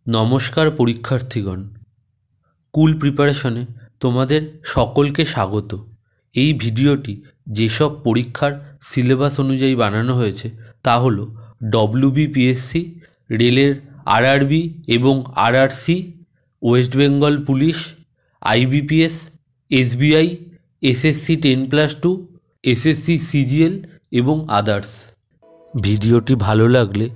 নমস্কার পরীক্ষার্থীগণ, কুল প্রিপারেশনে তোমাদের সকলকে স্বাগত। এই ভিডিওটি যেসব পরীক্ষার সিলেবাস অনুযায়ী বানানো হয়েছে তা হলো ডব্লিউবিপিএসসি, রেলের আরআরবি এবং RRC, West Bengal police, IBPS, SBI, SSC 10+2, SSC CGL এবং আদার্স। ভিডিওটি ভালো লাগলে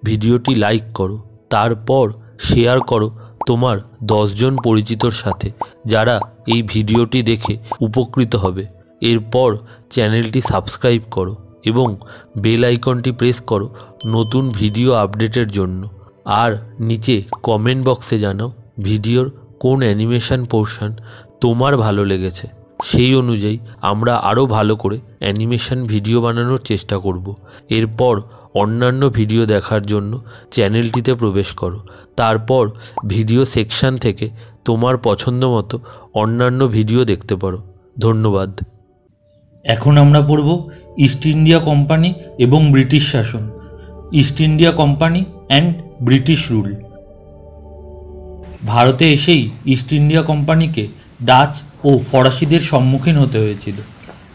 ভিডিওটি লাইক করো, তারপর শেয়ার করো তোমার 10 জন পরিচিতর সাথে যারা এই ভিডিওটি দেখে উপকৃত হবে। এরপর চ্যানেলটি সাবস্ক্রাইব করো এবং বেল আইকনটি প্রেস করো নতুন ভিডিও আপডেটের জন্য। আর নিচে কমেন্ট বক্সে জানাও ভিডিওর কোন অ্যানিমেশন পোর্শন তোমার ভালো লেগেছে। সেই অনুযায়ী আমরা আরও ভালো করে অ্যানিমেশন ভিডিও বানানোর চেষ্টা করব। এরপর অন্যান্য ভিডিও দেখার জন্য চ্যানেলটিতে প্রবেশ করো, তারপর ভিডিও সেকশন থেকে তোমার পছন্দ মতো অন্যান্য ভিডিও দেখতে পারো। ধন্যবাদ। এখন আমরা পড়ব ইস্ট ইন্ডিয়া কোম্পানি এবং ব্রিটিশ শাসন। East India company and British rule. ভারতে এসেই ইস্ট ইন্ডিয়া কোম্পানিকে ডাচ ও ফরাসিদের সম্মুখীন হতে হয়েছিল,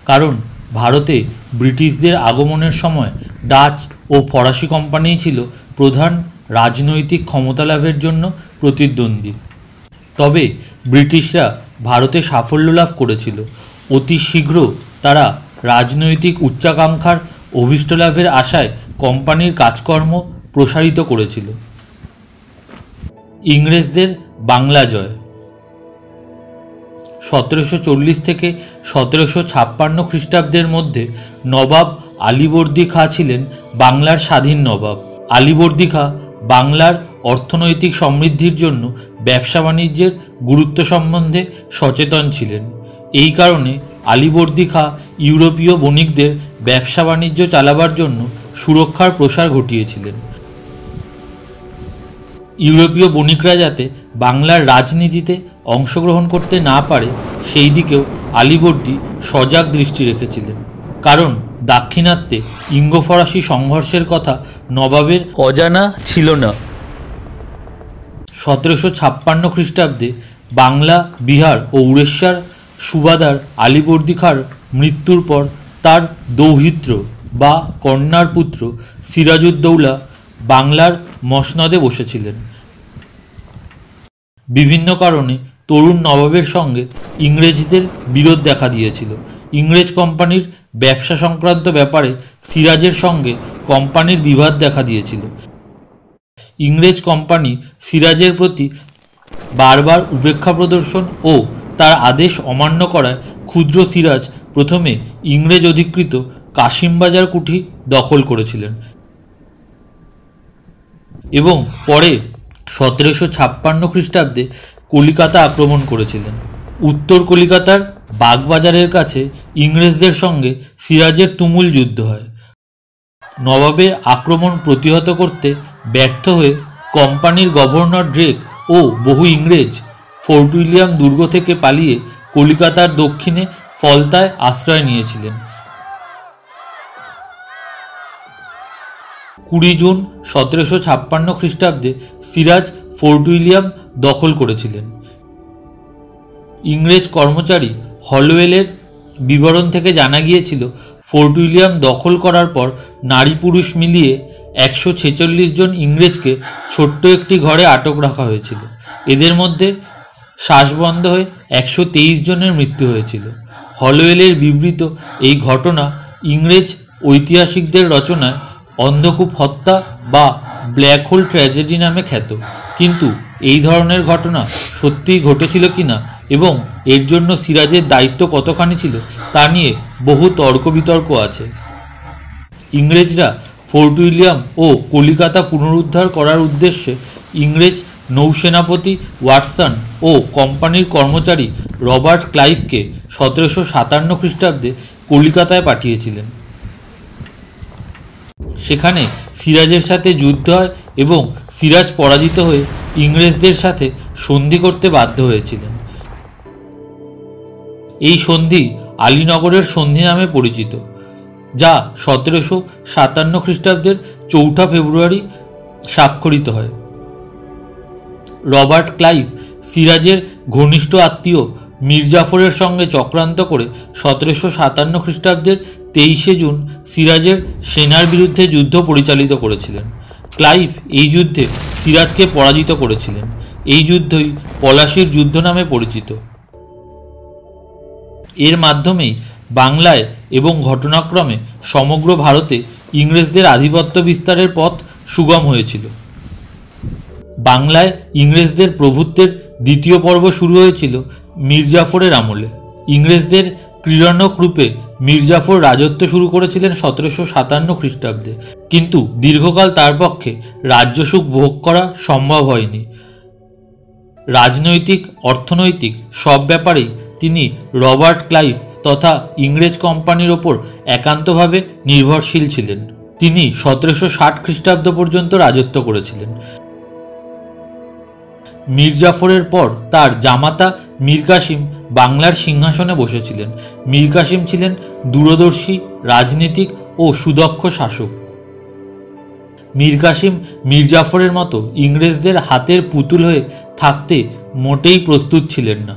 কারণ ভারতে ব্রিটিশদের আগমনের সময় ডাচ ও ফরাসি কোম্পানিই ছিল প্রধান রাজনৈতিক ক্ষমতা লাভের জন্য প্রতিদ্বন্দ্বী। তবে ব্রিটিশরা ভারতে সাফল্য লাভ করেছিল। অতি শীঘ্র তারা রাজনৈতিক উচ্চাকাঙ্ক্ষার অভীষ্ট লাভের আশায় কোম্পানির কাজকর্ম প্রসারিত করেছিল। ইংরেজদের বাংলা জয়। 1740 থেকে 1756 খ্রিস্টাব্দের মধ্যে নবাব আলীবর্দী খাঁ ছিলেন বাংলার স্বাধীন নবাব। আলীবর্দী খাঁ বাংলার অর্থনৈতিক সমৃদ্ধির জন্য ব্যবসা বাণিজ্যের গুরুত্ব সম্বন্ধে সচেতন ছিলেন। এই কারণে আলীবর্দী খাঁ ইউরোপীয় বণিকদের ব্যবসা বাণিজ্য চালাবার জন্য সুরক্ষার প্রসার ঘটিয়েছিলেন। ইউরোপীয় বণিকরা যাতে বাংলার রাজনীতিতে অংশগ্রহণ করতে না পারে সেই দিকেও আলীবর্দী সজাগ দৃষ্টি রেখেছিলেন, কারণ দাক্ষিণাত্যে ইঙ্গ ফরাসি সংঘর্ষের কথা নবাবের অজানা ছিল না। 1756 খ্রিস্টাব্দে বাংলা, বিহার ও উড়িষ্যার সুবাদার আলীবর্দী খাঁর মৃত্যুর পর তার দৌহিত্র বা কন্যার পুত্র সিরাজউদ্দৌলা বাংলার মসনদে বসেছিলেন। বিভিন্ন কারণে তরুণ নবাবের সঙ্গে ইংরেজদের বিরোধ দেখা দিয়েছিল। ইংরেজ কোম্পানির ব্যবসা সংক্রান্ত ব্যাপারে সিরাজের সঙ্গে কোম্পানির বিবাদ দেখা দিয়েছিল। ইংরেজ কোম্পানি সিরাজের প্রতি বারবার উপেক্ষা প্রদর্শন ও তার আদেশ অমান্য করায় ক্ষুদ্র সিরাজ প্রথমে ইংরেজ অধিকৃত কাশিমবাজার কুঠি দখল করেছিলেন এবং পরে 1756 খ্রিস্টাব্দে কলিকাতা আক্রমণ করেছিলেন। উত্তর কলিকাতার বাগবাজারের কাছে ইংরেজদের সঙ্গে সিরাজের তুমুল যুদ্ধ হয়। নবাবের আক্রমণ প্রতিহত করতে ব্যর্থ হয়ে কোম্পানির গভর্নর ড্রেক ও বহু ইংরেজ ফোর্ট উইলিয়াম দুর্গ থেকে পালিয়ে কলিকাতার দক্ষিণে ফলতায় আশ্রয় নিয়েছিলেন। 20 জুন 1756 খ্রিস্টাব্দে সিরাজ ফোর্ট উইলিয়াম দখল করেছিলেন। ইংরেজ কর্মচারী হলওয়েলের বিবরণ থেকে জানা গিয়েছিল ফোর্ট উইলিয়াম দখল করার পর নারী পুরুষ মিলিয়ে 146 জন ইংরেজকে ছোট্ট একটি ঘরে আটক রাখা হয়েছিল। এদের মধ্যে শ্বাস বন্ধ হয়ে 123 জনের মৃত্যু হয়েছিল। হলওয়েলের বিবৃত এই ঘটনা ইংরেজ ঐতিহাসিকদের রচনায় অন্ধকূপ হত্যা বা ব্ল্যাক হোল ট্র্যাজেডি নামে খ্যাত। কিন্তু এই ধরনের ঘটনা সত্যিই ঘটেছিল কিনা এবং এর জন্য সিরাজের দায়িত্ব কতখানি ছিল তা নিয়ে বহু তর্ক বিতর্ক আছে। ইংরেজরা ফোর্ট উইলিয়াম ও কলিকাতা পুনরুদ্ধার করার উদ্দেশ্যে ইংরেজ নৌসেনাপতি ওয়াটসন ও কোম্পানির কর্মচারী রবার্ট ক্লাইভকে 1757 খ্রিস্টাব্দে কলিকাতায় পাঠিয়েছিলেন। সেখানে সিরাজের সাথে যুদ্ধ হয় এবং সিরাজ পরাজিত হয়ে ইংরেজদের সাথে সন্ধি করতে বাধ্য হয়েছিলেন। এই সন্ধি আলীনগরের সন্ধি নামে পরিচিত, যা 1757 খ্রিস্টাব্দের 4 ফেব্রুয়ারি স্বাক্ষরিত হয়। রবার্ট ক্লাইভ সিরাজের ঘনিষ্ঠ আত্মীয় মীর জাফরের সঙ্গে চক্রান্ত করে 1757 খ্রিস্টাব্দের 23শে জুন সিরাজের সেনার বিরুদ্ধে যুদ্ধ পরিচালিত করেছিলেন। ক্লাইভ এই যুদ্ধে সিরাজকে পরাজিত করেছিলেন। এই যুদ্ধই পলাশীর যুদ্ধ নামে পরিচিত। এর মাধ্যমেই বাংলায় এবং ঘটনাক্রমে সমগ্র ভারতে ইংরেজদের আধিপত্য বিস্তারের পথ সুগম হয়েছিল। বাংলায় ইংরেজদের প্রভুত্বের দ্বিতীয় পর্ব শুরু হয়েছিল মীর জাফরের আমলে। ইংরেজদের ক্রীড়নক রূপে মীর জাফর রাজত্ব শুরু করেছিলেন 1757 খ্রিস্টাব্দে, কিন্তু দীর্ঘকাল তার পক্ষে রাজ্যসুখ ভোগ করা সম্ভব হয়নি। রাজনৈতিক, অর্থনৈতিক সব ব্যাপারেই তিনি রবার্ট ক্লাইভ তথা ইংরেজ কোম্পানির ওপর একান্তভাবে নির্ভরশীল ছিলেন। তিনি 1760 খ্রিস্টাব্দ পর্যন্ত রাজত্ব করেছিলেন। মীর জাফরের পর তার জামাতা মীর কাসিম বাংলার সিংহাসনে বসেছিলেন। মীর কাসিম ছিলেন দূরদর্শী, রাজনীতিক ও সুদক্ষ শাসক। মীর কাসিম মীর জাফরের মতো ইংরেজদের হাতের পুতুল হয়ে থাকতে মোটেই প্রস্তুত ছিলেন না।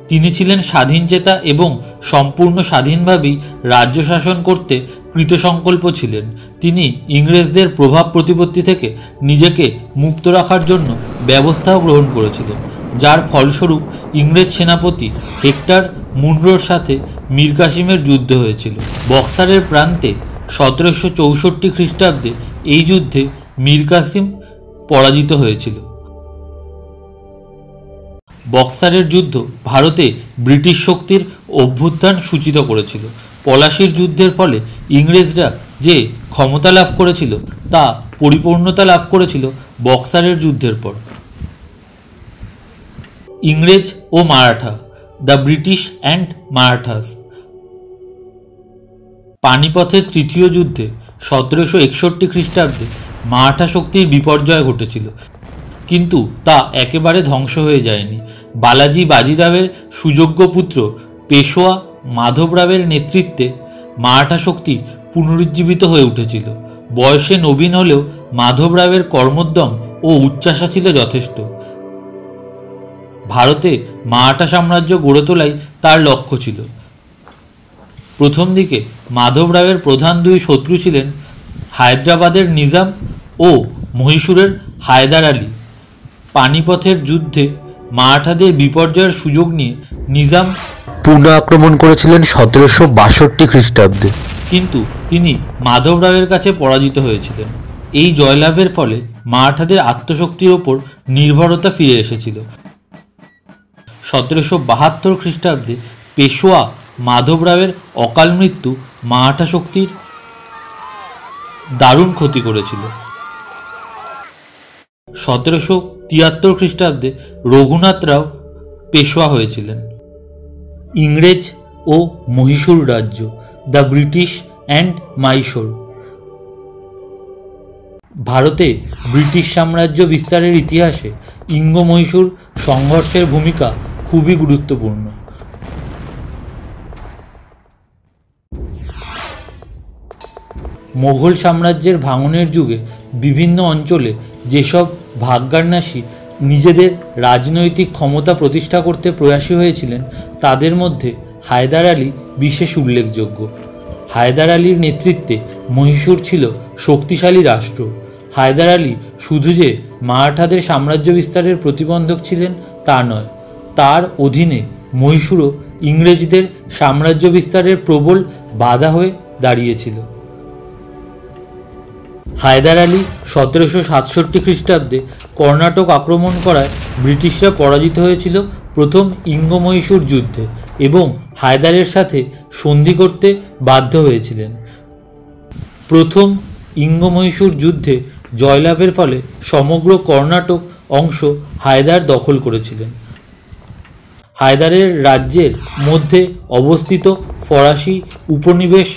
তিনি ছিলেন স্বাধীনচেতা এবং সম্পূর্ণ স্বাধীনভাবেই রাজ্য শাসন করতে কৃতসংকল্প ছিলেন। তিনি ইংরেজদের প্রভাব প্রতিপত্তি থেকে নিজেকে মুক্ত রাখার জন্য ব্যবস্থাও গ্রহণ করেছিলেন, যার ফলস্বরূপ ইংরেজ সেনাপতি হেক্টর মুনরোর সাথে মীর কাসিমের যুদ্ধ হয়েছিল। বক্সারের প্রান্তে 1764 খ্রিস্টাব্দে এই যুদ্ধে মীর কাসিম পরাজিত হয়েছিল। বক্সারের যুদ্ধ ভারতে ব্রিটিশ শক্তির অভ্যুত্থান সূচিত করেছিল। পলাশীর যুদ্ধের ফলে ইংরেজরা যে ক্ষমতা লাভ করেছিল তা পরিপূর্ণতা লাভ করেছিল বক্সারের যুদ্ধের পর। ইংরেজ ও Maratha, the British and Marathas. পানিপথের তৃতীয় যুদ্ধে 1761 খ্রিস্টাব্দে মারাঠা শক্তির বিপর্যয় ঘটেছিল, কিন্তু তা একেবারে ধ্বংস হয়ে যায়নি। বালাজি বাজিরাওয়ের সুযোগ্য পুত্র পেশোয়া মাধবরাওয়ের নেতৃত্বে মারাঠা শক্তি পুনরুজ্জীবিত হয়ে উঠেছিল। বয়সে নবীন হলেও মাধবরাওয়ের কর্মোদ্যম ও উচ্চাশা ছিল যথেষ্ট। ভারতে মারাঠা সাম্রাজ্য গড়ে তোলাই তার লক্ষ্য ছিল। প্রথম দিকে মাধবরাওয়ের প্রধান দুই শত্রু ছিলেন হায়দ্রাবাদের নিজাম ও মহীশূরের হায়দার আলী। পানিপথের যুদ্ধে মারাঠাদের বিপর্যয়ের সুযোগ নিয়ে নিজাম পুনঃ আক্রমণ করেছিলেন 1762 খ্রিস্টাব্দে, কিন্তু তিনি মাধবরাওয়ের কাছে পরাজিত হয়েছিলেন। এই জয়লাভের ফলে মারাঠাদের আত্মশক্তির ওপর নির্ভরতা ফিরে এসেছিল। 1772 খ্রিস্টাব্দে পেশোয়া মাধবরাওয়ের অকাল মৃত্যু মারাঠা শক্তির দারুণ ক্ষতি করেছিল। 1773 খ্রিস্টাব্দে রঘুনাথ রাও পেশোয়া হয়েছিলেন। ইংরেজ ও মহীশূর রাজ্য, দ্য ব্রিটিশ অ্যান্ড মাইশোর। ভারতে ব্রিটিশ সাম্রাজ্য বিস্তারের ইতিহাসে ইঙ্গ মহীশূর সংঘর্ষের ভূমিকা খুবই গুরুত্বপূর্ণ। মোগল সাম্রাজ্যের ভাঙনের যুগে বিভিন্ন অঞ্চলে যেসব ভাগ্যান্বেষী নিজেদের রাজনৈতিক ক্ষমতা প্রতিষ্ঠা করতে প্রয়াসী হয়েছিলেন, তাদের মধ্যে হায়দার আলী বিশেষ উল্লেখযোগ্য। হায়দার আলীর নেতৃত্বে মহীশূর ছিল শক্তিশালী রাষ্ট্র। হায়দার আলী শুধু যে মারাঠাদের সাম্রাজ্য বিস্তারের প্রতিবন্ধক ছিলেন তা নয়, তার অধীনে মহীশূরও ইংরেজদের সাম্রাজ্য বিস্তারের প্রবল বাধা হয়ে দাঁড়িয়েছিল। হায়দার আলী 1767 খ্রিস্টাব্দে কর্ণাটক আক্রমণ করায় ব্রিটিশরা পরাজিত হয়েছিল প্রথম ইঙ্গ মহীশূর যুদ্ধে এবং হায়দারের সাথে সন্ধি করতে বাধ্য হয়েছিলেন। প্রথম ইঙ্গ মহীশূর যুদ্ধে জয়লাভের ফলে সমগ্র কর্ণাটক অংশ হায়দার দখল করেছিলেন। হায়দারের রাজ্যের মধ্যে অবস্থিত ফরাসি উপনিবেশ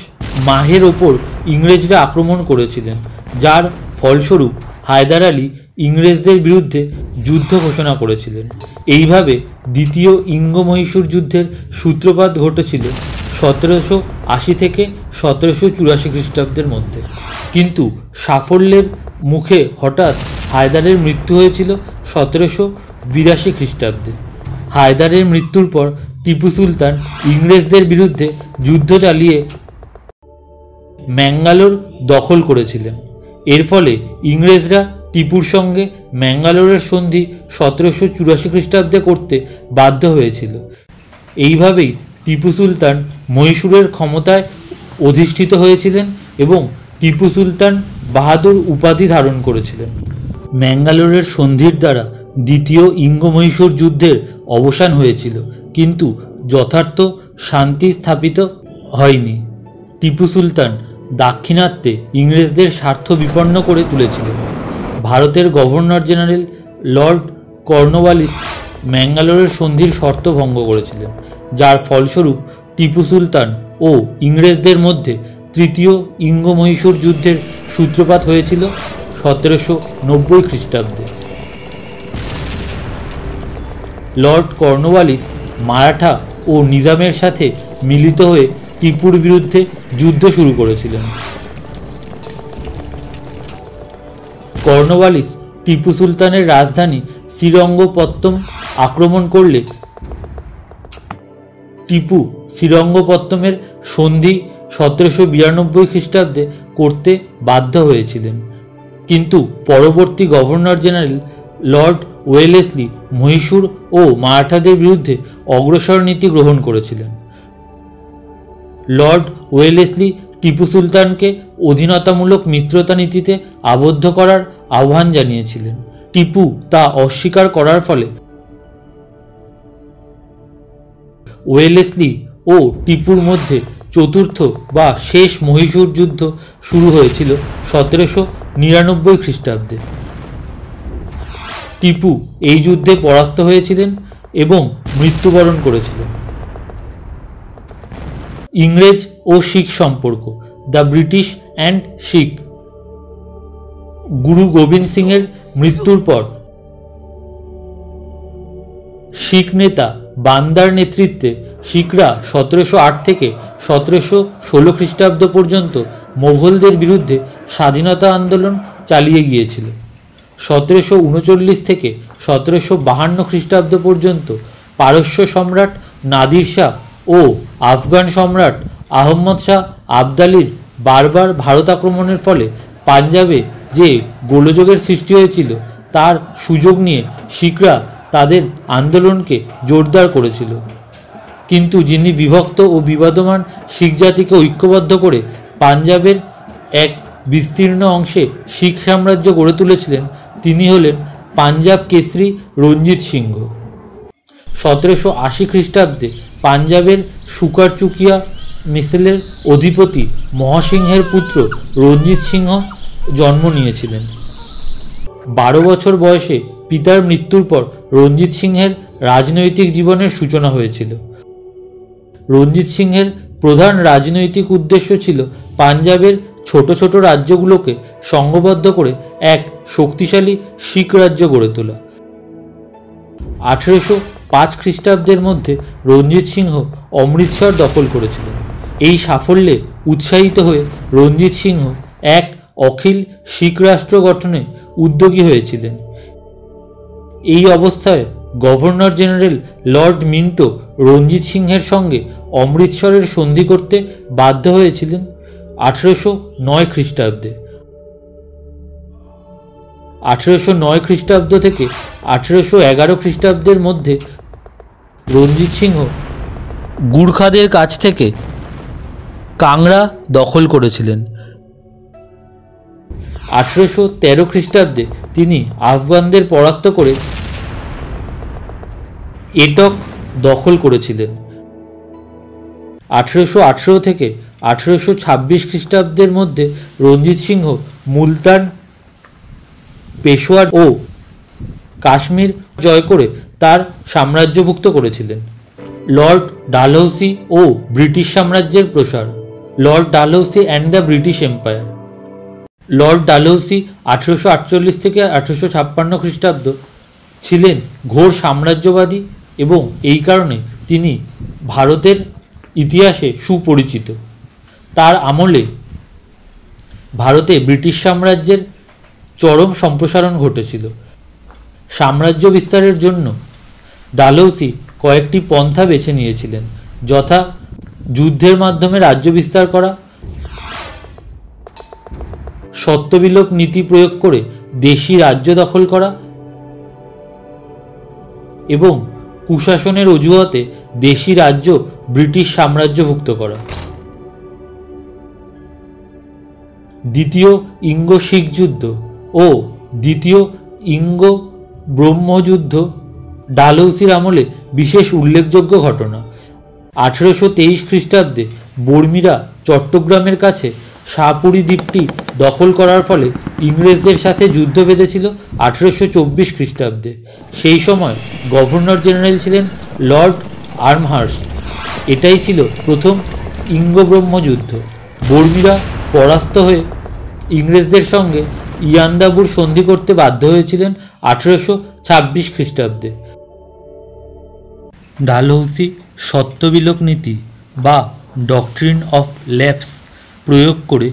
মাহের ওপর ইংরেজরা আক্রমণ করেছিলেন, যার ফলস্বরূপ হায়দার আলী ইংরেজদের বিরুদ্ধে যুদ্ধ ঘোষণা করেছিলেন। এইভাবে দ্বিতীয় ইঙ্গ মহীশূর যুদ্ধের সূত্রপাত ঘটেছিল 1780 থেকে 1784 খ্রিস্টাব্দের মধ্যে। কিন্তু সাফল্যের মুখে হঠাৎ হায়দারের মৃত্যু হয়েছিল 1782 খ্রিস্টাব্দে। হায়দারের মৃত্যুর পর টিপু সুলতান ইংরেজদের বিরুদ্ধে যুদ্ধ চালিয়ে ম্যাঙ্গালোর দখল করেছিলেন। এর ফলে ইংরেজরা টিপুর সঙ্গে ম্যাঙ্গালোরের সন্ধি 1784 খ্রিস্টাব্দে করতে বাধ্য হয়েছিল। এইভাবেই টিপু সুলতান মহীশূরের ক্ষমতায় অধিষ্ঠিত হয়েছিলেন এবং টিপু সুলতান বাহাদুর উপাধি ধারণ করেছিলেন। ম্যাঙ্গালোরের সন্ধির দ্বারা দ্বিতীয় ইঙ্গ মহীশূর যুদ্ধের অবসান হয়েছিল, কিন্তু যথার্থ শান্তি স্থাপিত হয়নি। টিপু সুলতান দাক্ষিণাত্যে ইংরেজদের স্বার্থ বিপন্ন করে তুলেছিলেন। ভারতের গভর্নর জেনারেল লর্ড কর্নওয়ালিস ম্যাঙ্গালোরের সন্ধির শর্ত ভঙ্গ করেছিলেন, যার ফলস্বরূপ টিপু সুলতান ও ইংরেজদের মধ্যে তৃতীয় ইঙ্গ মহীশূর যুদ্ধের সূত্রপাত হয়েছিল 1790 খ্রিস্টাব্দে। লর্ড কর্নওয়ালিস মারাঠা ও নিজামের সাথে মিলিত হয়ে টিপুর বিরুদ্ধে যুদ্ধ শুরু করেছিলেন। কর্নওয়ালিস টিপু সুলতানের রাজধানী শ্রীরঙ্গপত্তম আক্রমণ করলে টিপু শ্রীরঙ্গপত্তমের সন্ধি 1792 খ্রিস্টাব্দে করতে বাধ্য হয়েছিলেন, কিন্তু পরবর্তী governor general Lord Wellesley Mahishur ও মারাঠাদের বিরুদ্ধে অগ্রসর নীতি গ্রহণ করেছিলেন। লর্ড ওয়েলেসলি টিপু সুলতানকে অধীনতামূলক মিত্রতা নীতিতে আবদ্ধ করার আহ্বান জানিয়েছিলেন। টিপু তা অস্বীকার করার ফলে ওয়েলেসলি ও টিপুর মধ্যে চতুর্থ বা শেষ মহীশূর যুদ্ধ শুরু হয়েছিল 1799 খ্রিস্টাব্দে। টিপু এই যুদ্ধে পরাস্ত হয়েছিলেন এবং মৃত্যুবরণ করেছিলেন। ইংরেজ ও শিখ সম্পর্ক, দ্য ব্রিটিশ অ্যান্ড শিখ। গুরু গোবিন্দ সিংয়ের মৃত্যুর পর শিখ নেতা বান্দার নেতৃত্বে শিখরা 1708 থেকে 1716 খ্রিস্টাব্দ পর্যন্ত মোগলদের বিরুদ্ধে স্বাধীনতা আন্দোলন চালিয়ে গিয়েছিল। 1739 থেকে 1752 খ্রিস্টাব্দ পর্যন্ত পারস্য সম্রাট নাদির শাহ ও আফগান সম্রাট আহমদ শাহ আবদালির বারবার ভারত আক্রমণের ফলে পাঞ্জাবে যে গোলযোগের সৃষ্টি হয়েছিল তার সুযোগ নিয়ে শিখরা তাদের আন্দোলনকে জোরদার করেছিল। কিন্তু যিনি বিভক্ত ও বিবাদমান শিখ জাতিকে ঐক্যবদ্ধ করে পাঞ্জাবের এক বিস্তীর্ণ অংশে শিখ সাম্রাজ্য গড়ে তুলেছিলেন, তিনি হলেন পাঞ্জাব কেশরী রঞ্জিত সিংহ। 1780 খ্রিস্টাব্দে পাঞ্জাবের সুকারচুকিয়া মিসেলের অধিপতি মহাসিংহের পুত্র রঞ্জিত সিংহ জন্ম নিয়েছিলেন। 12 বছর বয়সে পিতার মৃত্যুর পর রঞ্জিত সিংহের রাজনৈতিক জীবনের সূচনা হয়েছিল। রঞ্জিত সিংহের প্রধান রাজনৈতিক উদ্দেশ্য ছিল পাঞ্জাবের ছোট ছোট রাজ্যগুলোকে সংঘবদ্ধ করে এক শক্তিশালী শিখ রাজ্য গড়ে তোলা। 1805 খ্রিস্টাব্দের মধ্যে রঞ্জিত সিংহ অমৃতসর দখল করেছিলেন। এই সাফল্যে উৎসাহিত হয়ে রঞ্জিত সিংহ এক অখিল শিখ রাষ্ট্র গঠনে উদ্যোগী হয়েছিলেন। এই অবস্থায় গভর্নর জেনারেল লর্ড মিন্টো রঞ্জিত সিংহের সঙ্গে অমৃতসরের সন্ধি করতে বাধ্য হয়েছিলেন 1809 খ্রিস্টাব্দে। 1809 খ্রিস্টাব্দ থেকে 1811 খ্রিস্টাব্দের মধ্যে রঞ্জিত সিংহ গুর্খাদের কাছ থেকে কাংড়া দখল করেছিলেন। 1813 খ্রিস্টাব্দে তিনি আফগানদের পরাস্ত করে এটক দখল করেছিলেন। 1818 থেকে 1826 খ্রিস্টাব্দের মধ্যে রঞ্জিত সিংহ মুলতান, পেশোয়ার ও কাশ্মীর জয় করে তার সাম্রাজ্যভুক্ত করেছিলেন। লর্ড ডালহৌসি ও ব্রিটিশ সাম্রাজ্যের প্রসার, Lord Dalhousie and the British empire. Lord Dalhousie 1848 থেকে 1856 খ্রিস্টাব্দ ছিলেন ঘোর সাম্রাজ্যবাদী এবং এই কারণে তিনি ভারতের ইতিহাসে সুপরিচিত। তার আমলে ভারতে ব্রিটিশ সাম্রাজ্যের চরম সম্প্রসারণ ঘটেছিল। সাম্রাজ্য বিস্তারের জন্য ডালহৌসি কয়েকটি পন্থা বেছে নিয়েছিলেন, যথা যুদ্ধের মাধ্যমে রাজ্য বিস্তার করা, সত্ত্ববিলোপ নীতি প্রয়োগ করে দেশি রাজ্য দখল করা এবং কুশাসনের অজুহাতে দেশি রাজ্য ব্রিটিশ সাম্রাজ্যভুক্ত করা। দ্বিতীয় ইঙ্গ শিখ যুদ্ধ ও দ্বিতীয় ইঙ্গ ব্রহ্মযুদ্ধ ডালহৌসির আমলে বিশেষ উল্লেখযোগ্য ঘটনা। 1823 খ্রিস্টাব্দে বর্মীরা চট্টগ্রামের কাছে শাহপুরী দ্বীপটি দখল করার ফলে ইংরেজদের সাথে যুদ্ধ বেঁধেছিল 1824 খ্রিস্টাব্দে। সেই সময় গভর্নর জেনারেল ছিলেন লর্ড আর্মহার্স্ট। এটাই ছিল প্রথম ইঙ্গ ব্রহ্মযুদ্ধ। বর্মীরা পরাস্ত হয়ে ইংরেজদের সঙ্গে ইয়ান্দাবুর সন্ধি করতে বাধ্য হয়েছিলেন 1826 খ্রিস্টাব্দে। ডালহৌসি সত্ত্ববিলোপ নীতি বা ডক্ট্রিন অফ ল্যাপস প্রয়োগ করে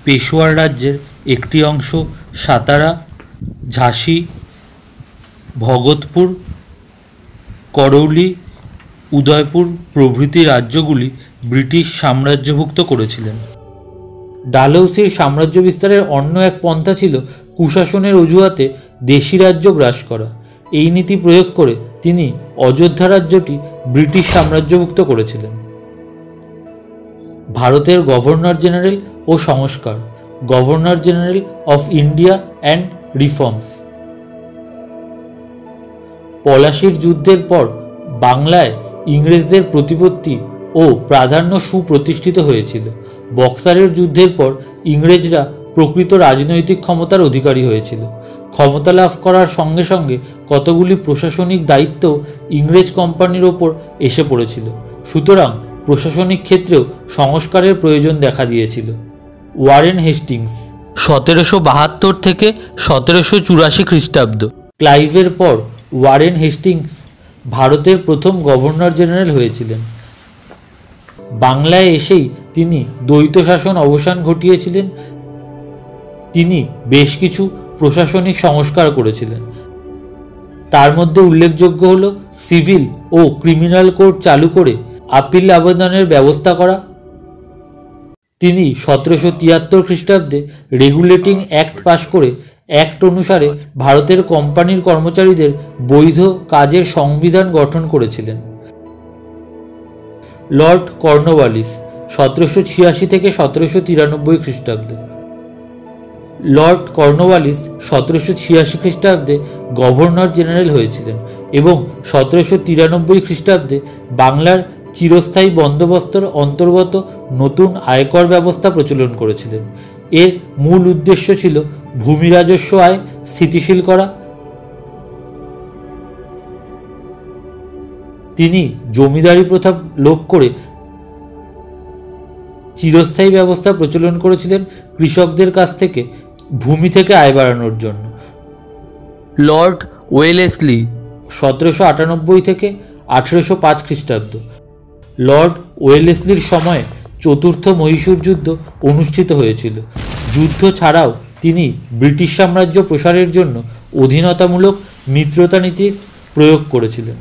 পেশোয়ার রাজ্যের একটি অংশ সাতারা, ঝাঁসি, ভগতপুর, করৌলি, উদয়পুর প্রভৃতি রাজ্যগুলি ব্রিটিশ সাম্রাজ্যভুক্ত করেছিলেন। ডালহৌসির সাম্রাজ্য বিস্তারের অন্য এক পন্থা ছিল কুশাসনের অজুহাতে দেশি রাজ্য গ্রাস করা। এই নীতি প্রয়োগ করে তিনি অযোধ্যা রাজ্যটি ব্রিটিশ সাম্রাজ্যভুক্ত করেছিলেন। ভারতের গভর্নর জেনারেল ও সংস্কার, governor general of India and reforms. পলাশির যুদ্ধের পর বাংলায় ইংরেজদের প্রতিপত্তি ও প্রাধান্য সুপ্রতিষ্ঠিত হয়েছিল। বক্সারের যুদ্ধের পর ইংরেজরা প্রকৃত রাজনৈতিক ক্ষমতার অধিকারী হয়েছিল। ক্ষমতা লাভ করার সঙ্গে সঙ্গে কতগুলি প্রশাসনিক দায়িত্ব ইংরেজ কোম্পানির ওপর এসে পড়েছিল। সুতরাং প্রশাসনিক ক্ষেত্রেও সংস্কারের প্রয়োজন দেখা দিয়েছিল। ওয়ারেন হেস্টিংস 1772 থেকে 1784 খ্রিস্টাব্দ। ক্লাইভের পর ওয়ারেন হেস্টিংস ভারতের প্রথম গভর্নর জেনারেল হয়েছিলেন। বাংলায় এসেই তিনি দ্বৈত শাসন অবসান ঘটিয়েছিলেন। তিনি বেশ কিছু প্রশাসনিক সংস্কার করেছিলেন। তার মধ্যে উল্লেখযোগ্য হল সিভিল ও ক্রিমিনাল কোর্ট চালু করে আপিল আবেদনের ব্যবস্থা করা। তিনি 1773 খ্রিস্টাব্দে রেগুলেটিং অ্যাক্ট পাশ করে অ্যাক্ট অনুসারে ভারতের কোম্পানির কর্মচারীদের বৈধ কাজের সংবিধান গঠন করেছিলেন। লর্ড কর্নওয়ালিস 1786 থেকে 1793 খ্রিস্টাব্দ। লর্ড কর্নওয়ালিস 1786 খ্রিস্টাব্দে গভর্নর জেনারেল হয়েছিলেন এবং 1793 খ্রিস্টাব্দে বাংলার চিরস্থায়ী বন্দোবস্তর অন্তর্গত নতুন আয়কর ব্যবস্থা প্রচলন করেছিলেন। এর মূল উদ্দেশ্য ছিল ভূমি রাজস্ব আয় স্থিতিশীল করা। তিনি জমিদারি প্রথা লোপ করে চিরস্থায়ী ব্যবস্থা প্রচলন করেছিলেন কৃষকদের কাছ থেকে ভূমি থেকে আয় বাড়ানোর জন্য। লর্ড ওয়েলেসলি 1798 থেকে 1805 খ্রিস্টাব্দ। লর্ড ওয়েলেসলির সময়ে চতুর্থ মহীশূর যুদ্ধ অনুষ্ঠিত হয়েছিল। যুদ্ধ ছাড়াও তিনি ব্রিটিশ সাম্রাজ্য প্রসারের জন্য অধীনতামূলক মিত্রতা নীতির প্রয়োগ করেছিলেন।